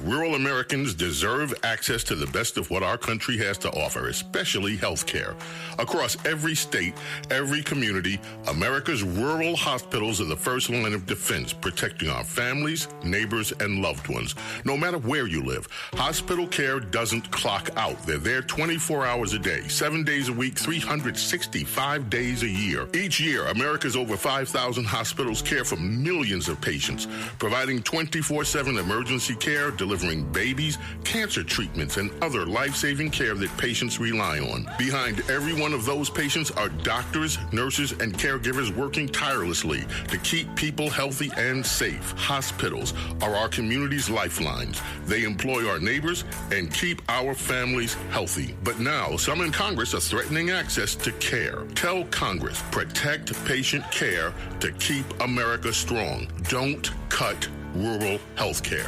Rural Americans deserve access to the best of what our country has to offer, especially health care. Across every state, every community, America's rural hospitals are the first line of defense, protecting our families, neighbors, and loved ones. No matter where you live, hospital care doesn't clock out. They're there 24 hours a day, 7 days a week, 365 days a year. Each year, America's over 5,000 hospitals care for millions of patients, providing 24/7 emergency care, delivering babies, cancer treatments, and other life-saving care that patients rely on. Behind every one of those patients are doctors, nurses, and caregivers working tirelessly to keep people healthy and safe. Hospitals are our community's lifelines. They employ our neighbors and keep our families healthy. But now, some in Congress are threatening access to care. Tell Congress, protect patient care to keep America strong. Don't cut rural health care.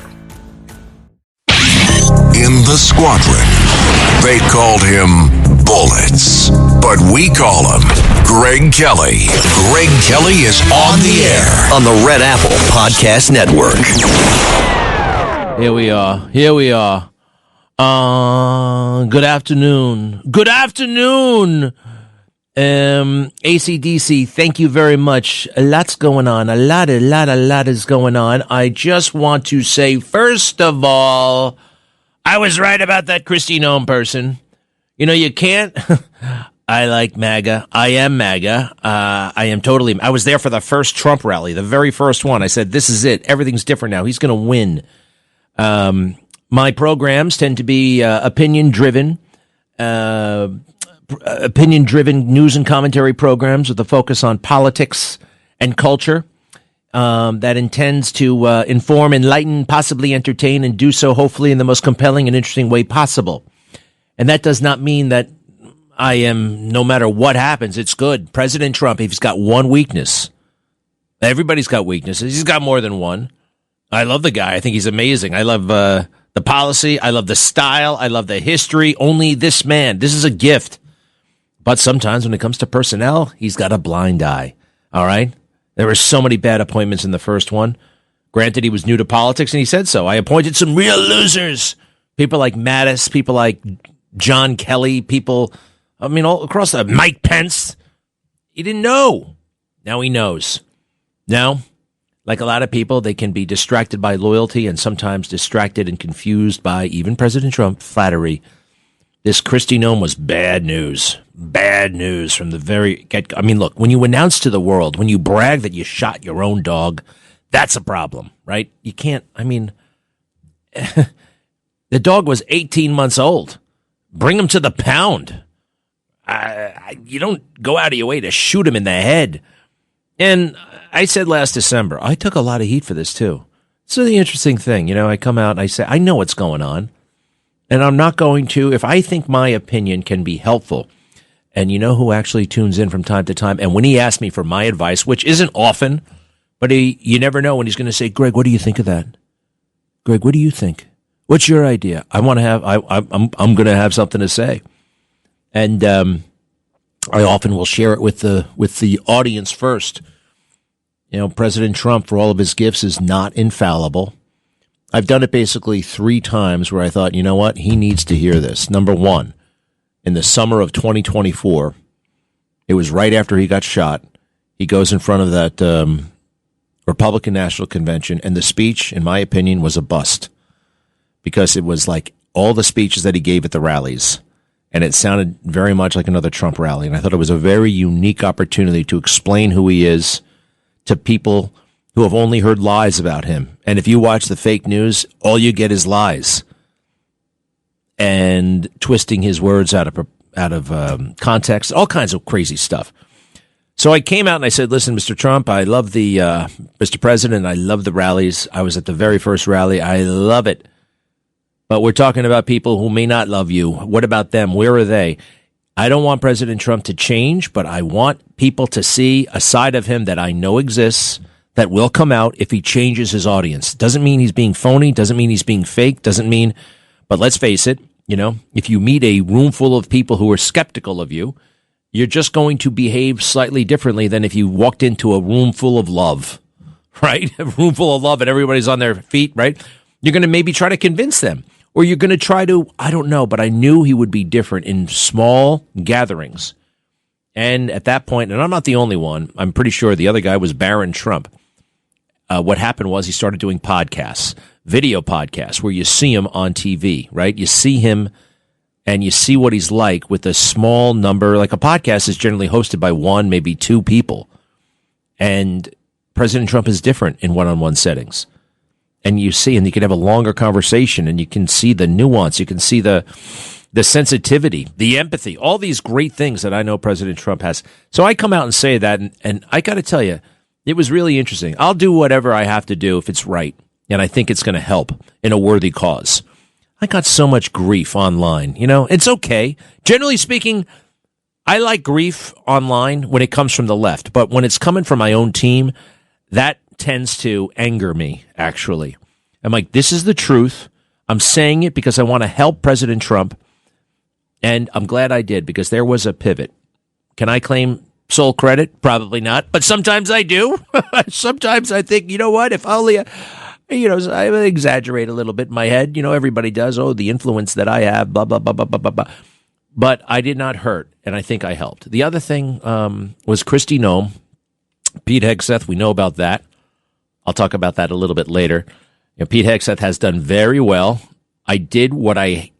In the squadron, they called him Bullets, but we call him Greg Kelly. Greg Kelly is on the air on the Red Apple Podcast Network. Here we are. Good afternoon. AC/DC, thank you very much. A lot's going on. A lot is going on. I just want to say, first of all, I was right about that Kristi Noem person. You know, you can't. I like MAGA. I am MAGA. I was there for the first Trump rally, the very first one. I said, this is it. Everything's different now. He's going to win. My programs tend to be opinion-driven news and commentary programs with a focus on politics and culture. That intends to inform, enlighten, possibly entertain, and do so hopefully in the most compelling and interesting way possible. And that does not mean that I am, no matter what happens, it's good. President Trump, if he's got one weakness, everybody's got weaknesses. He's got more than one. I love the guy. I think he's amazing. I love the policy. I love the style. I love the history. Only this man. This is a gift. But sometimes when it comes to personnel, he's got a blind eye. All right? There were so many bad appointments in the first one. Granted, he was new to politics, and he said so. I appointed some real losers. People like Mattis, people like John Kelly, people, all across the Mike Pence. He didn't know. Now he knows. Now, like a lot of people, they can be distracted by loyalty and sometimes distracted and confused by even President Trump flattery. This Kristi Noem was bad news. Bad news from the very get-go. Look, when you announce to the world, when you brag that you shot your own dog, that's a problem, right? You can't, the dog was 18 months old. Bring him to the pound. You don't go out of your way to shoot him in the head. And I said last December, I took a lot of heat for this too. It's the interesting thing. I come out and I say, I know what's going on. And I'm not going to, if I think my opinion can be helpful, and you know who actually tunes in from time to time, and when he asks me for my advice, which isn't often, but you never know when he's going to say, Greg, what do you think of that? Greg, what do you think? What's your idea? I'm going to have something to say. And I often will share it with the audience first. President Trump, for all of his gifts, is not infallible. I've done it basically 3 times where I thought, you know what? He needs to hear this. Number one, in the summer of 2024, it was right after he got shot. He goes in front of that Republican National Convention, and the speech, in my opinion, was a bust because it was like all the speeches that he gave at the rallies, and it sounded very much like another Trump rally. And I thought it was a very unique opportunity to explain who he is to people who have only heard lies about him. And if you watch the fake news, all you get is lies and twisting his words out of context, all kinds of crazy stuff. So I came out and I said, listen, Mr. Trump, I love the, Mr. President, I love the rallies. I was at the very first rally. I love it. But we're talking about people who may not love you. What about them? Where are they? I don't want President Trump to change, but I want people to see a side of him that I know exists that will come out if he changes his audience. Doesn't mean he's being phony, doesn't mean he's being fake, doesn't mean, but let's face it, if you meet a room full of people who are skeptical of you, you're just going to behave slightly differently than if you walked into a room full of love, right? A room full of love and everybody's on their feet, right? You're going to maybe try to convince them, or you're going to try to, I don't know, but I knew he would be different in small gatherings. And at that point, and I'm not the only one, I'm pretty sure the other guy was Barron Trump. What happened was he started doing podcasts, video podcasts, where you see him on TV, right? You see him and you see what he's like with a small number. Like a podcast is generally hosted by one, maybe two people. And President Trump is different in one-on-one settings. And you see, and you can have a longer conversation, and you can see the nuance. You can see the sensitivity, the empathy, all these great things that I know President Trump has. So I come out and say that, and I got to tell you, it was really interesting. I'll do whatever I have to do if it's right, and I think it's going to help in a worthy cause. I got so much grief online. You know, it's okay. Generally speaking, I like grief online when it comes from the left, but when it's coming from my own team, that tends to anger me, actually. I'm like, this is the truth. I'm saying it because I want to help President Trump, and I'm glad I did, because there was a pivot. Can I claim sole credit? Probably not, but sometimes I do. Sometimes I think, you know what, if only, I exaggerate a little bit in my head. Everybody does. Oh, the influence that I have, blah, blah, blah, blah, blah, blah, blah. But I did not hurt, and I think I helped. The other thing was Kristi Noem, Pete Hegseth. We know about that. I'll talk about that a little bit later. Pete Hegseth has done very well. I did what I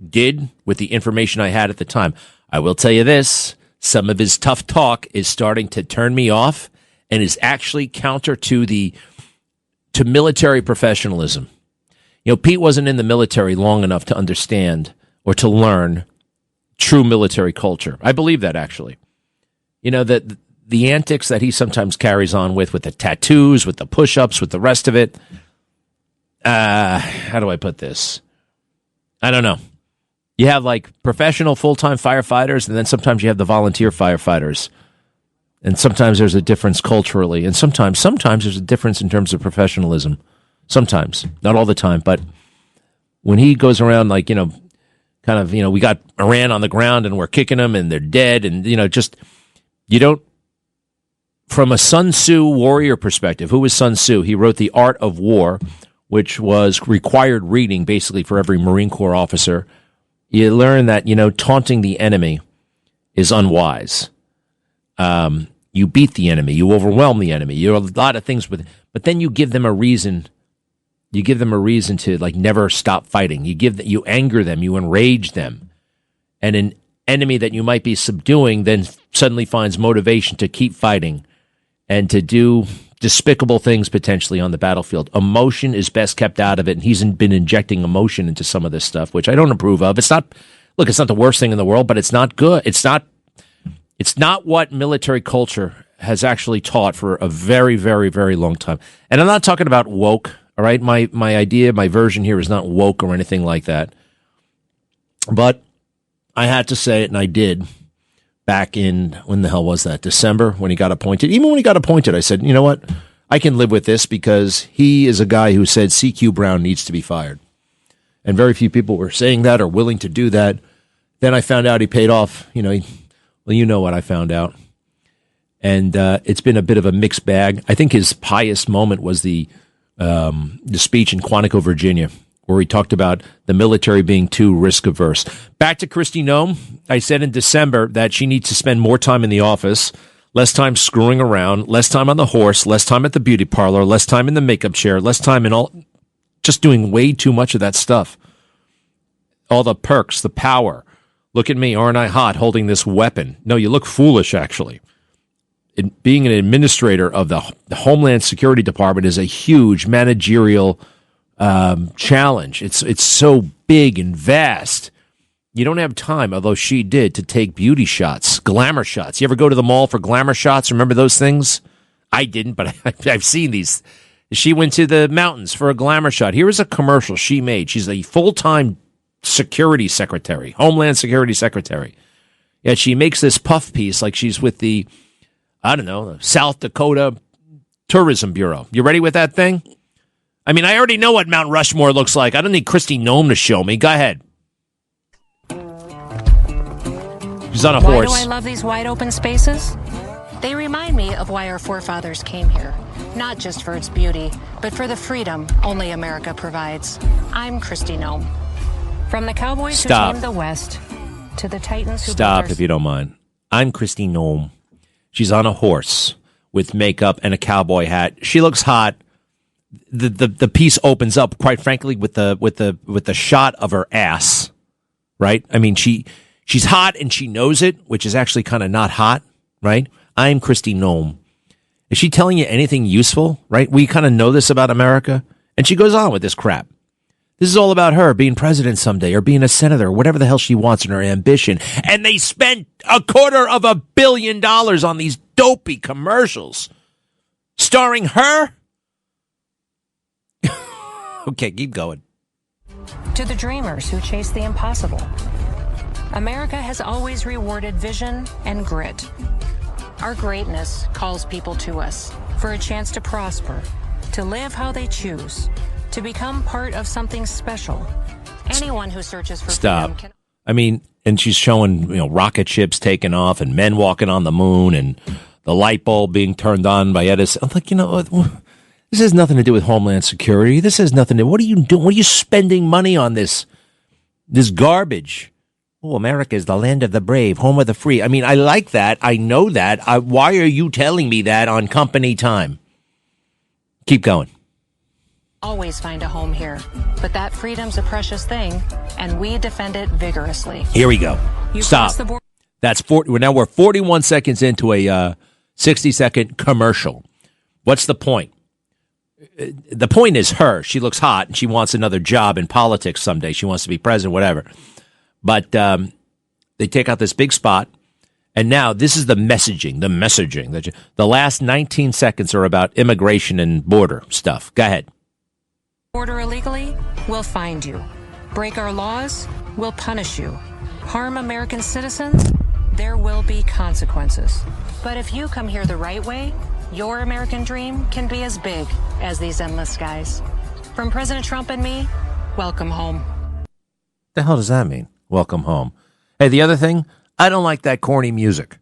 did with the information I had at the time. I will tell you this. Some of his tough talk is starting to turn me off and is actually counter to military professionalism. Pete wasn't in the military long enough to understand or to learn true military culture. I believe that, actually. That the antics that he sometimes carries on with the tattoos, with the push-ups, with the rest of it. How do I put this? I don't know. You have like professional full-time firefighters, and then sometimes you have the volunteer firefighters. And sometimes there's a difference culturally, and sometimes there's a difference in terms of professionalism. Sometimes, not all the time, but when he goes around like, we got Iran on the ground and we're kicking them and they're dead, and you don't. From a Sun Tzu warrior perspective, who was Sun Tzu? He wrote The Art of War, which was required reading basically for every Marine Corps officer. You learn that, taunting the enemy is unwise. You beat the enemy. You overwhelm the enemy. You have a lot of things but then you give them a reason. You give them a reason to like never stop fighting. You anger them. You enrage them. And an enemy that you might be subduing then suddenly finds motivation to keep fighting and to do despicable things potentially on the battlefield. Emotion is best kept out of it, and he's been injecting emotion into some of this stuff, which I don't approve of. It's not the worst thing in the world, but it's not good. It's not what military culture has actually taught for a very, very, very long time. And I'm not talking about woke, all right? My idea, my version here is not woke or anything like that. But I had to say it, and I did. Back in, when the hell was that? December, when he got appointed. Even when he got appointed, I said, you know what? I can live with this, because he is a guy who said CQ Brown needs to be fired. And very few people were saying that or willing to do that. Then I found out he paid off, you know what I found out. And it's been a bit of a mixed bag. I think his highest moment was the speech in Quantico, Virginia, where he talked about the military being too risk-averse. Back to Kristi Noem. I said in December that she needs to spend more time in the office, less time screwing around, less time on the horse, less time at the beauty parlor, less time in the makeup chair, less time in all, just doing way too much of that stuff. All the perks, the power. Look at me, aren't I hot, holding this weapon? No, you look foolish, actually. Being an administrator of the Homeland Security Department is a huge managerial challenge. It's so big and vast. You don't have time, although she did, to take beauty shots, glamour shots. You ever go to the mall for glamour shots? Remember those things? I didn't, but I've seen these. She went to the mountains for a glamour shot. Here is a commercial she made. She's a full-time security secretary, Homeland Security Secretary. Yet she makes this puff piece like she's with the, the South Dakota Tourism Bureau. You ready with that thing? I mean, I already know what Mount Rushmore looks like. I don't need Kristi Noem to show me. Go ahead. She's on a horse. Why do I love these wide open spaces? They remind me of why our forefathers came here. Not just for its beauty, but for the freedom only America provides. I'm Kristi Noem. From the cowboys who tamed the West to the titans who Stop, if you don't mind. I'm Kristi Noem. She's on a horse with makeup and a cowboy hat. She looks hot. The piece opens up, quite frankly, with the shot of her ass. Right? I mean, she's hot and she knows it, which is actually kind of not hot. Right? I'm Kristi Noem. Is she telling you anything useful? Right? We kind of know this about America, and she goes on with this crap. This is all about her being president someday or being a senator or whatever the hell she wants in her ambition. And they spent $250 million on these dopey commercials starring her. Okay, keep going. To the dreamers who chase the impossible. America has always rewarded vision and grit. Our greatness calls people to us for a chance to prosper, to live how they choose, to become part of something special. Anyone who searches for freedom can... I mean, and she's showing, rocket ships taking off and men walking on the moon and the light bulb being turned on by Edison. I'm like, this has nothing to do with Homeland Security. This has nothing to... What are you doing? What are you spending money on this garbage? Oh, America is the land of the brave, home of the free. I mean, I like that. I know that. Why are you telling me that on company time? Keep going. Always find a home here, but that freedom's a precious thing, and we defend it vigorously. Here we go. Stop. That's now we're 41 seconds into a 60-second commercial. What's the point? The point is her. She looks hot, and she wants another job in politics someday. She wants to be president, whatever. But they take out this big spot, and now this is the messaging. The last 19 seconds are about immigration and border stuff. Go ahead. Border illegally, we'll find you. Break our laws, we'll punish you. Harm American citizens, there will be consequences. But if you come here the right way, your American dream can be as big as these endless skies. From President Trump and me, welcome home. The hell does that mean? Welcome home. Hey, the other thing, I don't like that corny music.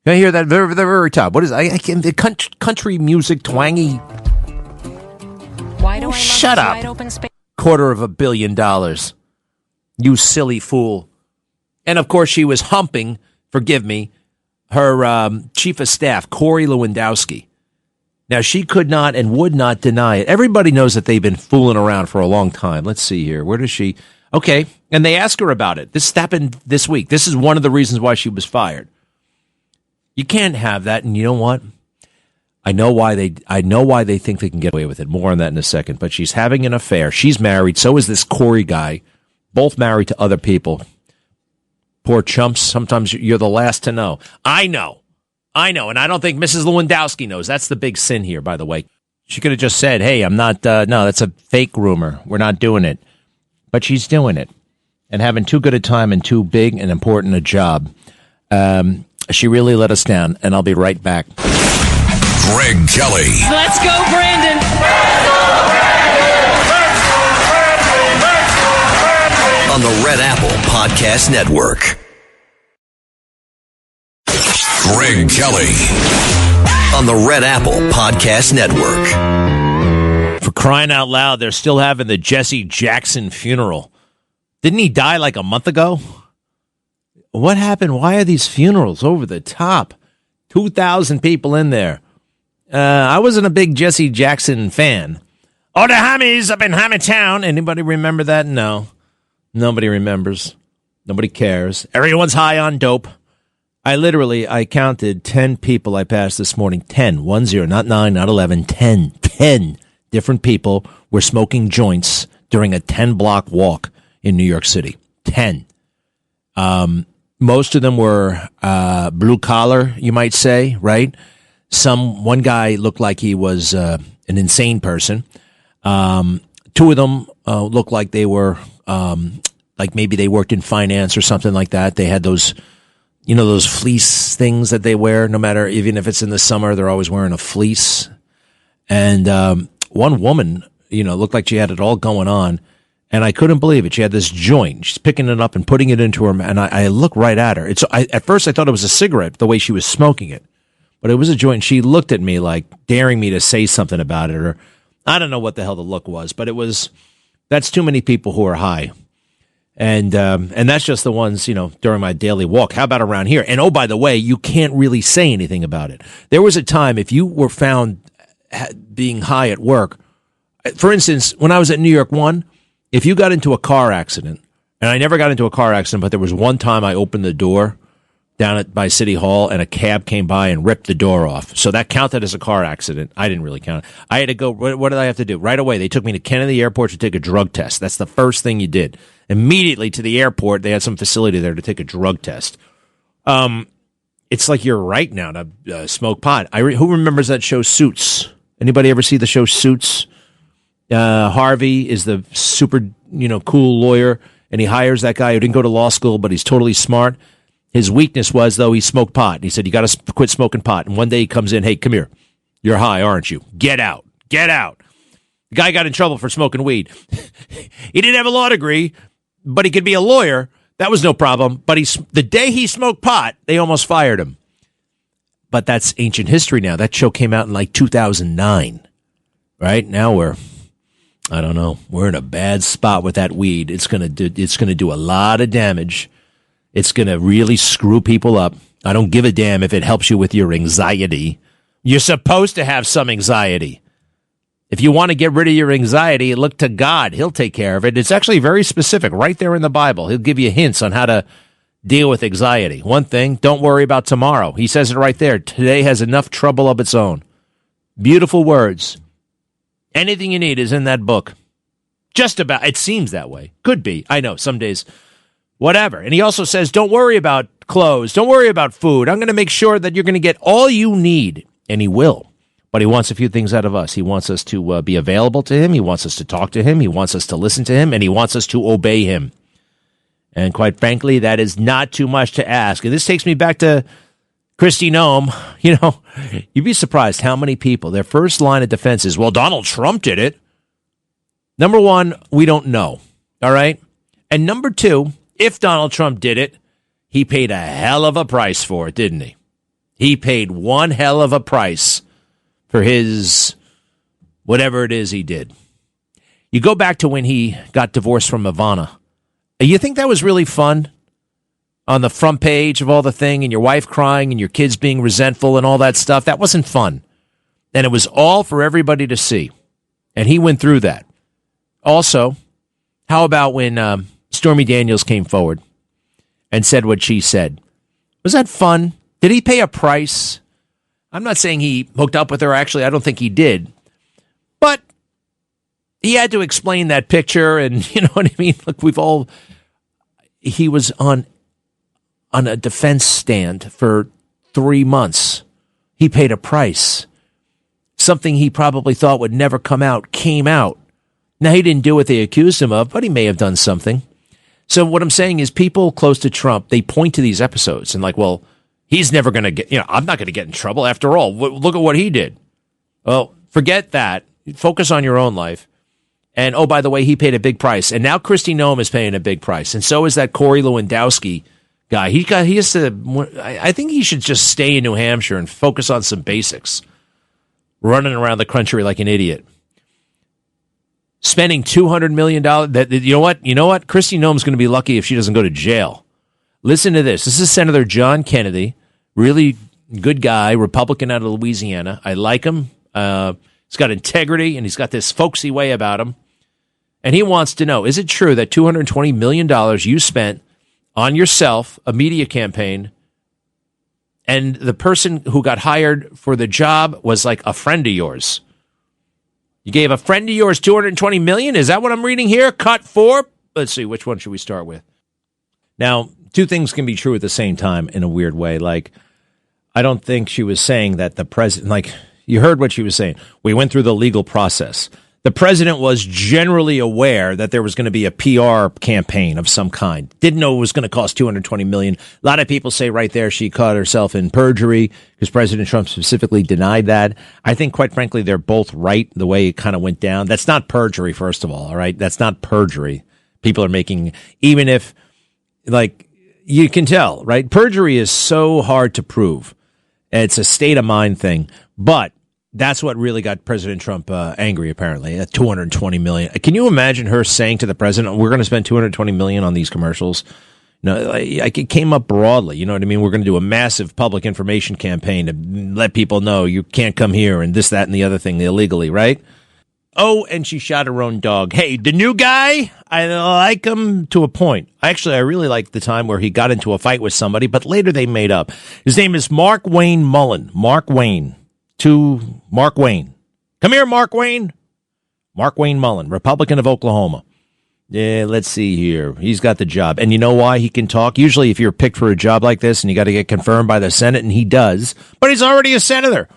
Can I hear that very, very top? What is the country music twangy? Why do I shut up? Wide open space? $250 million. You silly fool. And of course, she was humping, forgive me, her chief of staff, Corey Lewandowski. Now, she could not and would not deny it. Everybody knows that they've been fooling around for a long time. Let's see here. Where does she... Okay, and they asked her about it. This happened this week. This is one of the reasons why she was fired. You can't have that, and you know what? I know why they think they can get away with it. More on that in a second. But she's having an affair. She's married. So is this Corey guy. Both married to other people. Poor chumps. Sometimes you're the last to know. I know. And I don't think Mrs. Lewandowski knows. That's the big sin here, by the way. She could have just said, hey, I'm not, no, that's a fake rumor. We're not doing it. But she's doing it and having too good a time and too big and important a job. She really let us down, and I'll be right back. Greg Kelly. Let's go, Brandon. On the Red Apple Podcast Network. Greg Kelly. On the Red Apple Podcast Network. For crying out loud, they're still having the Jesse Jackson funeral. Didn't he die like a month ago? What happened? Why are these funerals over the top? 2,000 people in there. I wasn't a big Jesse Jackson fan. Oh, the Hammies up in Hammytown. Anybody remember that? No. Nobody remembers. Nobody cares. Everyone's high on dope. I counted 10 people I passed this morning. 10. 10, not 9, not 11. 10 different people were smoking joints during a 10-block walk in New York City. 10. Most of them were blue collar, you might say, right? One guy looked like he was an insane person. Two of them looked like they were like maybe they worked in finance or something like that. They had those, those fleece things that they wear. No matter, even if it's in the summer, they're always wearing a fleece. And one woman, looked like she had it all going on. And I couldn't believe it. She had this joint. She's picking it up and putting it into her. And I looked right at her. At first, I thought it was a cigarette, the way she was smoking it. but it was a joint. She looked at me like daring me to say something about it, or I don't know what the hell the look was, but that's too many people who are high. And that's just the ones, during my daily walk. How about around here? And oh, by the way, you can't really say anything about it. There was a time if you were found being high at work, for instance, when I was at New York 1, if you got into a car accident, and I never got into a car accident, but there was one time I opened the door down by City Hall and a cab came by and ripped the door off. So that counted as a car accident. I didn't really count it. I had to go, what did I have to do? Right away, they took me to Kennedy Airport to take a drug test. That's the first thing you did. Immediately to the airport, they had some facility there to take a drug test. It's like you're right now to smoke pot. Who remembers that show Suits? Anybody ever see the show Suits? Harvey is the super, cool lawyer, and he hires that guy who didn't go to law school, but he's totally smart. His weakness was, though, he smoked pot. And he said, you got to quit smoking pot. And one day he comes in, hey, come here. You're high, aren't you? Get out. Get out. The guy got in trouble for smoking weed. He didn't have a law degree, but he could be a lawyer. That was no problem. But the day he smoked pot, they almost fired him. But that's ancient history now. That show came out in like 2009. Right? Now we're in a bad spot with that weed. It's gonna do a lot of damage. It's going to really screw people up. I don't give a damn if it helps you with your anxiety. You're supposed to have some anxiety. If you want to get rid of your anxiety, look to God. He'll take care of it. It's actually very specific right there in the Bible. He'll give you hints on how to deal with anxiety. One thing, don't worry about tomorrow. He says it right there. Today has enough trouble of its own. Beautiful words. Anything you need is in that book. Just about. It seems that way. Could be. I know. Some days. Whatever. And he also says, don't worry about clothes. Don't worry about food. I'm going to make sure that you're going to get all you need. And he will. But he wants a few things out of us. He wants us to be available to him. He wants us to talk to him. He wants us to listen to him. And he wants us to obey him. And quite frankly, that is not too much to ask. And this takes me back to Kristi Noem. You'd be surprised how many people, their first line of defense is, well, Donald Trump did it. Number one, we don't know. All right? And number two, if Donald Trump did it, he paid a hell of a price for it, didn't he? He paid one hell of a price for his whatever it is he did. You go back to when he got divorced from Ivana. You think that was really fun? On the front page of all the thing, and your wife crying and your kids being resentful and all that stuff. That wasn't fun. And it was all for everybody to see. And he went through that. Also, how about when Stormy Daniels came forward and said what she said? Was that fun? Did he pay a price? I'm not saying he hooked up with her. Actually, I don't think he did. But he had to explain that picture, and you know what I mean? Look, he was on a defense stand for 3 months. He paid a price. Something he probably thought would never come out came out. Now, he didn't do what they accused him of, but he may have done something. So what I'm saying is people close to Trump, they point to these episodes and like, well, he's never going to get, I'm not going to get in trouble after all. Look at what he did. Well, forget that. Focus on your own life. And, oh, by the way, he paid a big price. And now Kristi Noem is paying a big price. And so is that Corey Lewandowski guy. I think he should just stay in New Hampshire and focus on some basics. Running around the country like an idiot. Spending $200 million. You know what? Kristi Noem's going to be lucky if she doesn't go to jail. Listen to this. This is Senator John Kennedy. Really good guy, Republican out of Louisiana. I like him. He's got integrity, and he's got this folksy way about him. And he wants to know, is it true that $220 million you spent on yourself, a media campaign, and the person who got hired for the job was like a friend of yours? You gave a friend of yours $220 million? Is that what I'm reading here? Cut 4? Let's see, which one should we start with? Now, two things can be true at the same time in a weird way. Like, I don't think she was saying that the president, like, you heard what she was saying. We went through the legal process. The president was generally aware that there was going to be a PR campaign of some kind. Didn't know it was going to cost $220 million. A lot of people say right there she caught herself in perjury because President Trump specifically denied that. I think, quite frankly, they're both right the way it kind of went down. That's not perjury, first of all right? That's not perjury. People are making, even if, like, you can tell, right? Perjury is so hard to prove. It's a state of mind thing. But that's what really got President Trump angry, apparently, at $220 million. Can you imagine her saying to the president, we're going to spend $220 million on these commercials? No, like it came up broadly. You know what I mean? We're going to do a massive public information campaign to let people know you can't come here and this, that, and the other thing illegally, right? Oh, and she shot her own dog. Hey, the new guy, I like him to a point. Actually, I really like the time where he got into a fight with somebody, but later they made up. His name is Mark Wayne Mullen. Mark Wayne. To Mark Wayne. Come here, Mark Wayne. Mark Wayne Mullen, Republican of Oklahoma. Yeah, let's see here. He's got the job. And you know why he can talk? Usually if you're picked for a job like this and you got to get confirmed by the Senate, and he does, but he's already a senator.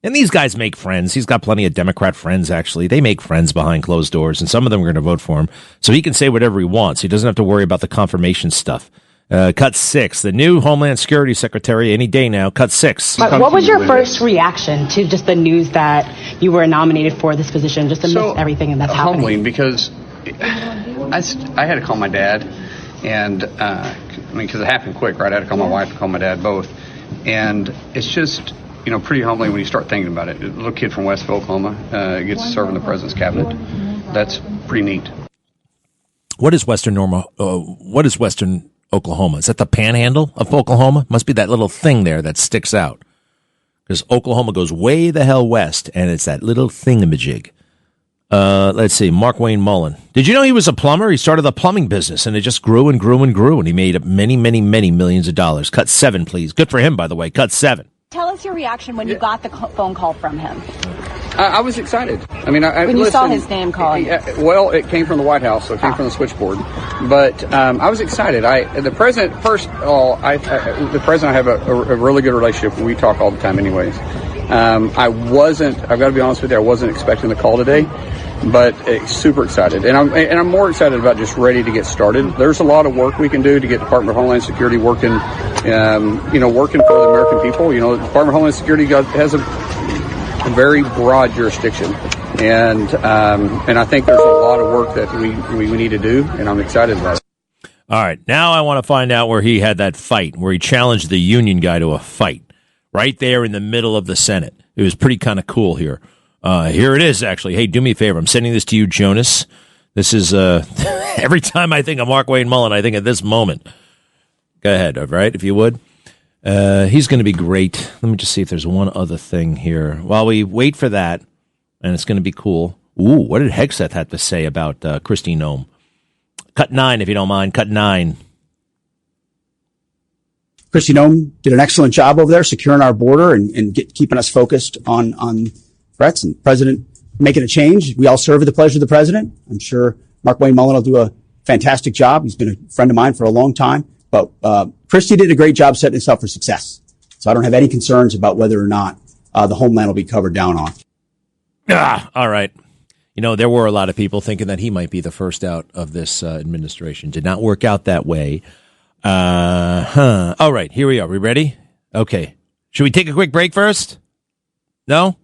And these guys make friends. He's got plenty of Democrat friends, actually. They make friends behind closed doors, and some of them are going to vote for him. So he can say whatever he wants. He doesn't have to worry about the confirmation stuff. Cut 6. The new Homeland Security Secretary, any day now. Cut 6. What was your first reaction to just the news that you were nominated for this position, just amidst everything that's happening? Humbling, because I had to call my dad, and because it happened quick, right? I had to call my wife and call my dad both, and it's just pretty humbling when you start thinking about it. A little kid from Westville, Oklahoma, gets to serve in the president's cabinet. That's pretty neat. What is Western Oklahoma? Is that the panhandle of Oklahoma? Must be that little thing there that sticks out, because Oklahoma goes way the hell west, and it's that little thingamajig. Let's see, Mark Wayne Mullen. Did you know he was a plumber? He started a plumbing business, and it just grew and grew and grew, and he made many, many, many millions of dollars. Cut 7, please. Good for him, by the way. Cut 7. Tell us your reaction when you got the phone call from him. I was excited. When you saw his name calling. Well, it came from the White House, so it came from the switchboard. But I was excited. The president, first of all, the president, I have a really good relationship. We talk all the time anyways. I've got to be honest with you, I wasn't expecting the call today, but super excited. And I'm more excited about just ready to get started. There's a lot of work we can do to get Department of Homeland Security working, working for the American people. The Department of Homeland Security has a very broad jurisdiction. And I think there's a lot of work that we need to do, and I'm excited about it. All right. Now I want to find out where he had that fight, where he challenged the union guy to a fight right there in the middle of the Senate. It was pretty kind of cool here. Here it is, actually. Hey, do me a favor. I'm sending this to you, Jonas. This is every time I think of Mark Wayne Mullen, I think of this moment. Go ahead, all right, if you would. He's going to be great. Let me just see if there's one other thing here. While we wait for that, and it's going to be cool. Ooh, what did Hegseth have to say about Kristi Noem? Cut 9, if you don't mind. Cut 9. Kristi Noem did an excellent job over there securing our border and keeping us focused on threats, and the president making a change. We all serve at the pleasure of the president. I'm sure Mark Wayne Mullen will do a fantastic job. He's been a friend of mine for a long time. But Kristi did a great job setting us up for success. So I don't have any concerns about whether or not the homeland will be covered down on. All right. There were a lot of people thinking that he might be the first out of this administration. Did not work out that way. All right, here we are. We ready? Okay. Should we take a quick break first? No?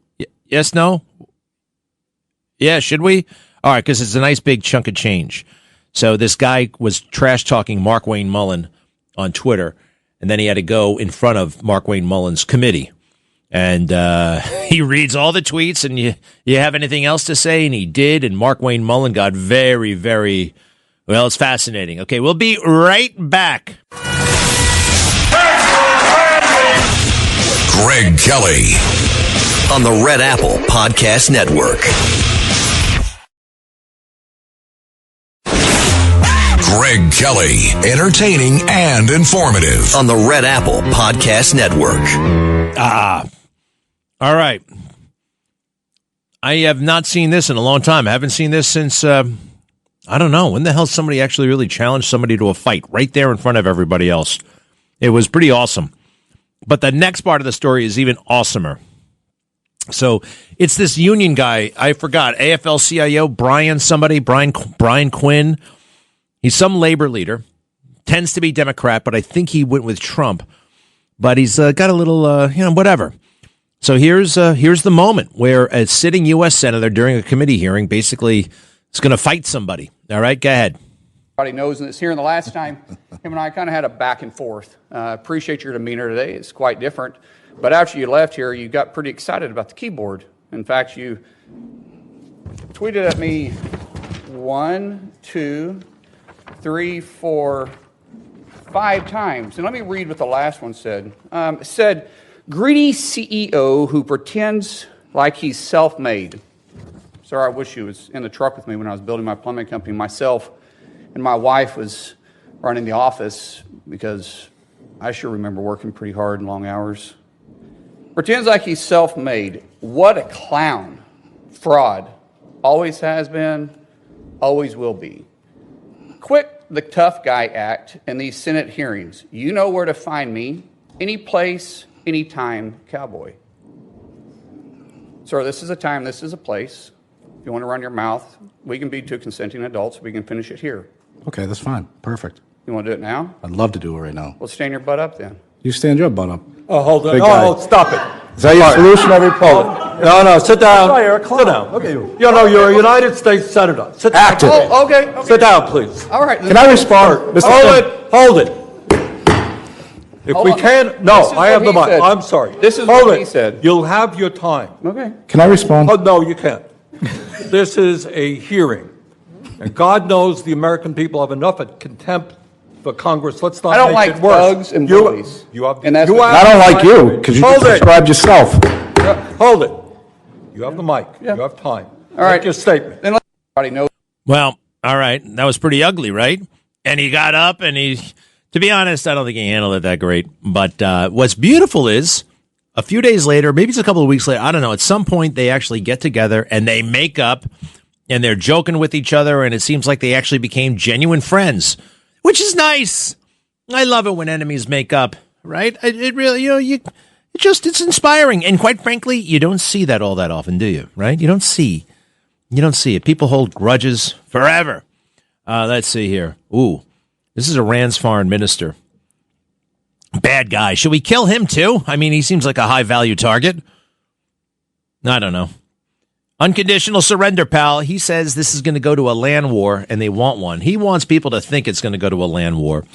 Yes, no? Yeah, should we? All right, because it's a nice big chunk of change. So this guy was trash-talking Mark Wayne Mullen on Twitter, and then he had to go in front of Mark Wayne Mullen's committee. And he reads all the tweets, and you have anything else to say? And he did, and Mark Wayne Mullen got very, very, well, it's fascinating. Okay, we'll be right back. Greg Kelly on the Red Apple Podcast Network. Greg Kelly, entertaining and informative on the Red Apple Podcast Network. All right. I have not seen this in a long time. I haven't seen this since, I don't know, when the hell somebody actually really challenged somebody to a fight right there in front of everybody else. It was pretty awesome. But the next part of the story is even awesomer. So it's this union guy, I forgot, AFL-CIO, Brian Quinn. He's some labor leader, tends to be Democrat, but I think he went with Trump. But he's got a little, whatever. So here's the moment where a sitting U.S. senator during a committee hearing basically is going to fight somebody. All right, go ahead. Everybody knows this. Here in the last time, him and I kind of had a back and forth. Appreciate your demeanor today. It's quite different. But after you left here, you got pretty excited about the keyboard. In fact, you tweeted at me 1, 2, 3, 4, 5 times. And let me read what the last one said. It said, greedy CEO who pretends like he's self-made. Sir, I wish you was in the truck with me when I was building my plumbing company. Myself and my wife was running the office because I sure remember working pretty hard and long hours. Pretends like he's self-made. What a clown. Fraud. Always has been, always will be. Quit the tough guy act in these Senate hearings. You know where to find me. Any place, anytime, cowboy. Sir, this is a time, this is a place. If you want to run your mouth, we can be two consenting adults. We can finish it here. Okay, that's fine. Perfect. You want to do it now? I'd love to do it right now. Well, stand your butt up then. You stand your butt up. Oh, hold on. Big guy. Oh, stop it. Is that your solution every poll? No, sit down. Oh, you're a clown. Sit down. Okay. You're a United States Senator. Sit down. Active. Oh, okay. Sit down, please. All right. Can I respond? Mr. Hold it. If Hold we on. can, no, This is I have what the he mic. said. I'm sorry. This is Hold what it. he said. You'll have your time. Okay. Can I respond? Oh, no, you can't. This is a hearing. And God knows the American people have enough of contempt for Congress. Let's not I don't make like it worse. thugs and bullies. You have, And that's you what- have I don't the like mic. you because you Hold just it. described yourself. Hold it. You have the mic. Yeah. You have time. All right. Make your statement. Then let everybody know. Well, all right. That was pretty ugly, right? And he got up and to be honest, I don't think he handled it that great. But what's beautiful is a few days later, maybe it's a couple of weeks later, I don't know, at some point they actually get together and they make up and they're joking with each other. And it seems like they actually became genuine friends, which is nice. I love it when enemies make up, right? It really, it's inspiring. And quite frankly, you don't see that all that often, do you? Right? You don't see it. People hold grudges forever. Let's see here. Ooh, this is Iran's foreign minister. Bad guy. Should we kill him too? I mean, he seems like a high value target. I don't know. Unconditional surrender, pal. He says this is going to go to a land war and they want one. He wants people to think it's going to go to a land war.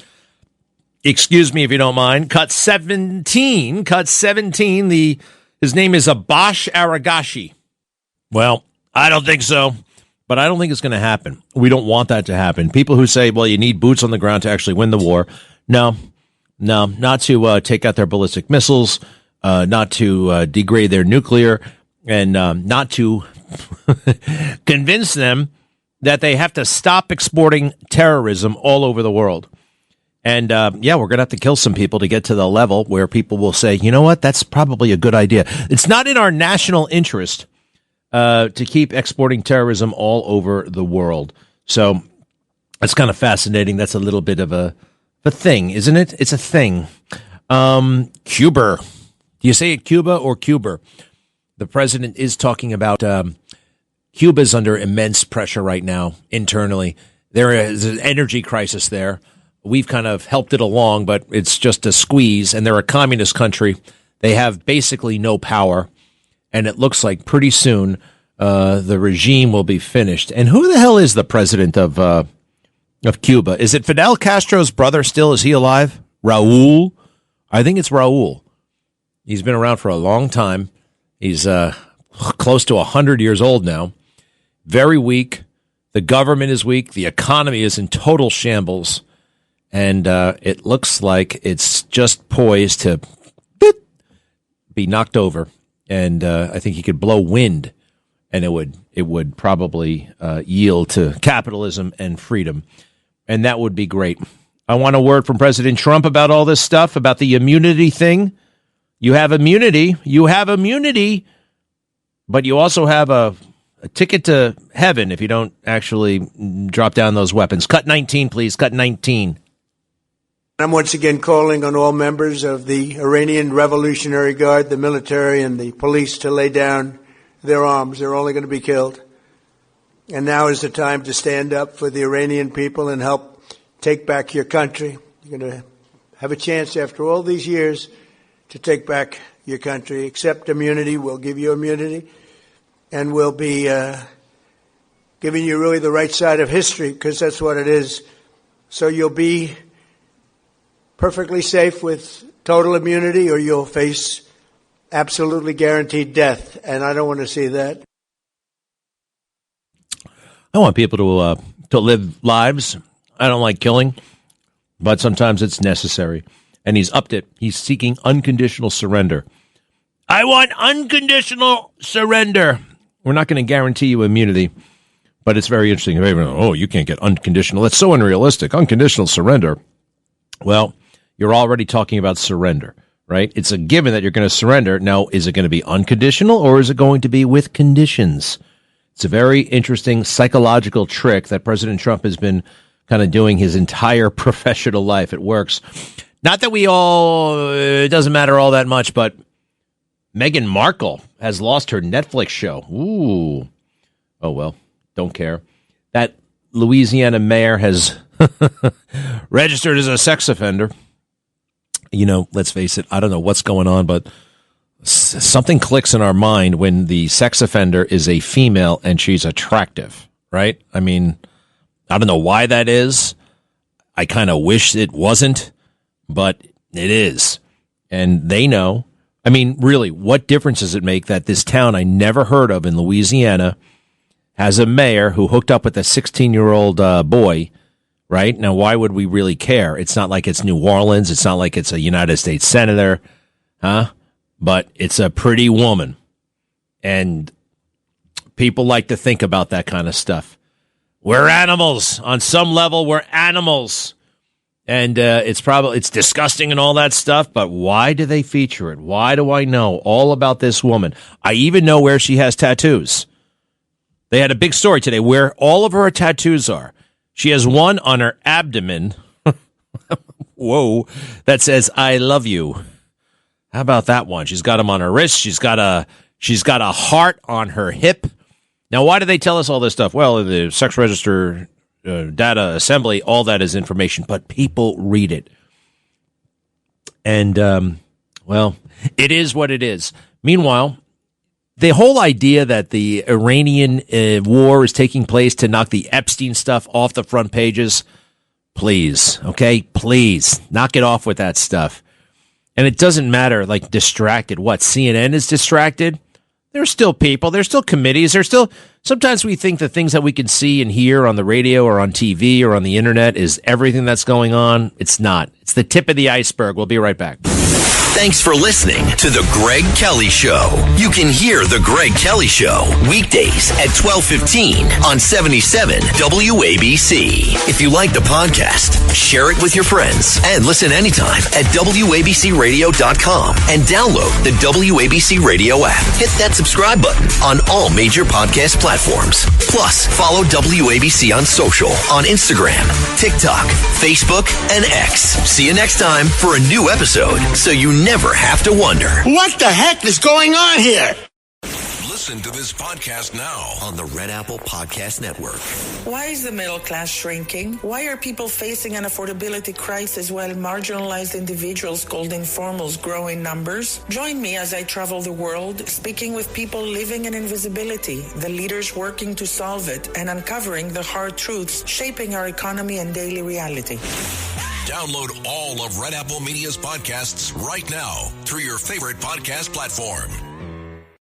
Excuse me if you don't mind. Cut 17. His name is Abash Aragashi. Well, I don't think so, but I don't think it's going to happen. We don't want that to happen. People who say, well, you need boots on the ground to actually win the war. No, not to take out their ballistic missiles, not to degrade their nuclear, and not to convince them that they have to stop exporting terrorism all over the world. And, we're going to have to kill some people to get to the level where people will say, you know what, that's probably a good idea. It's not in our national interest to keep exporting terrorism all over the world. So that's kind of fascinating. That's a little bit of a thing, isn't it? It's a thing. Cuba. Do you say it Cuba or Cuba? The president is talking about Cuba's under immense pressure right now internally. There is an energy crisis there. We've kind of helped it along, but it's just a squeeze. And they're a communist country. They have basically no power. And it looks like pretty soon the regime will be finished. And who the hell is the president of Cuba? Is it Fidel Castro's brother still? Is he alive? Raul? I think it's Raul. He's been around for a long time. He's close to 100 years old now. Very weak. The government is weak. The economy is in total shambles. And it looks like it's just poised to be knocked over. And I think he could blow wind, and it would probably yield to capitalism and freedom. And that would be great. I want a word from President Trump about all this stuff, about the immunity thing. You have immunity, but you also have a ticket to heaven if you don't actually drop down those weapons. Cut 19, please. Cut 19. I'm once again calling on all members of the Iranian Revolutionary Guard, the military, and the police to lay down their arms. They're only going to be killed. And now is the time to stand up for the Iranian people and help take back your country. You're going to have a chance after all these years to take back your country. Accept immunity. We'll give you immunity. And we'll be giving you really the right side of history, because that's what it is. So you'll be perfectly safe with total immunity, or you'll face absolutely guaranteed death, and I don't want to see that. I want people to live lives. I don't like killing, but sometimes it's necessary. And he's upped it. He's seeking unconditional surrender. I want unconditional surrender. We're not going to guarantee you immunity, but it's very interesting. Oh, you can't get unconditional. That's so unrealistic. Unconditional surrender. Well, you're already talking about surrender, right? It's a given that you're going to surrender. Now, is it going to be unconditional or is it going to be with conditions? It's a very interesting psychological trick that President Trump has been kind of doing his entire professional life. It works. Not that it doesn't matter all that much, but Meghan Markle has lost her Netflix show. Ooh. Oh, well, don't care. That Louisiana mayor has registered as a sex offender. You know, let's face it, I don't know what's going on, but something clicks in our mind when the sex offender is a female and she's attractive, right? I mean, I don't know why that is. I kind of wish it wasn't, but it is. And they know. I mean, really, what difference does it make that this town I never heard of in Louisiana has a mayor who hooked up with a 16-year-old boy, right? Now, why would we really care? It's not like it's New Orleans. It's not like it's a United States senator, huh? But it's a pretty woman. And people like to think about that kind of stuff. We're animals. On some level, we're animals. And it's disgusting and all that stuff, but why do they feature it? Why do I know all about this woman? I even know where she has tattoos. They had a big story today where all of her tattoos are. She has one on her abdomen, whoa, that says, I love you. How about that one? She's got them on her wrist. She's got a heart on her hip. Now, why do they tell us all this stuff? Well, the sex register data assembly, all that is information, but people read it. And, well, it is what it is. Meanwhile, the whole idea that the Iranian war is taking place to knock the Epstein stuff off the front pages, please, okay? Please, knock it off with that stuff. And it doesn't matter, like, distracted. What, CNN is distracted? There's still people. There's still committees. There's still, sometimes we think the things that we can see and hear on the radio or on TV or on the internet is everything that's going on. It's not. It's the tip of the iceberg. We'll be right back. Thanks for listening to The Greg Kelly Show. You can hear The Greg Kelly Show weekdays at 12:15 on 77 WABC. If you like the podcast, share it with your friends and listen anytime at WABCRadio.com and download the WABC Radio app. Hit that subscribe button on all major podcast platforms. Plus, follow WABC on social on Instagram, TikTok, Facebook, and X. See you next time for a new episode so you never have to wonder. What the heck is going on here? Listen to this podcast now on the Red Apple Podcast Network. Why is the middle class shrinking? Why are people facing an affordability crisis while marginalized individuals called informals grow in numbers? Join me as I travel the world, speaking with people living in invisibility, the leaders working to solve it, and uncovering the hard truths shaping our economy and daily reality. Download all of Red Apple Media's podcasts right now through your favorite podcast platform.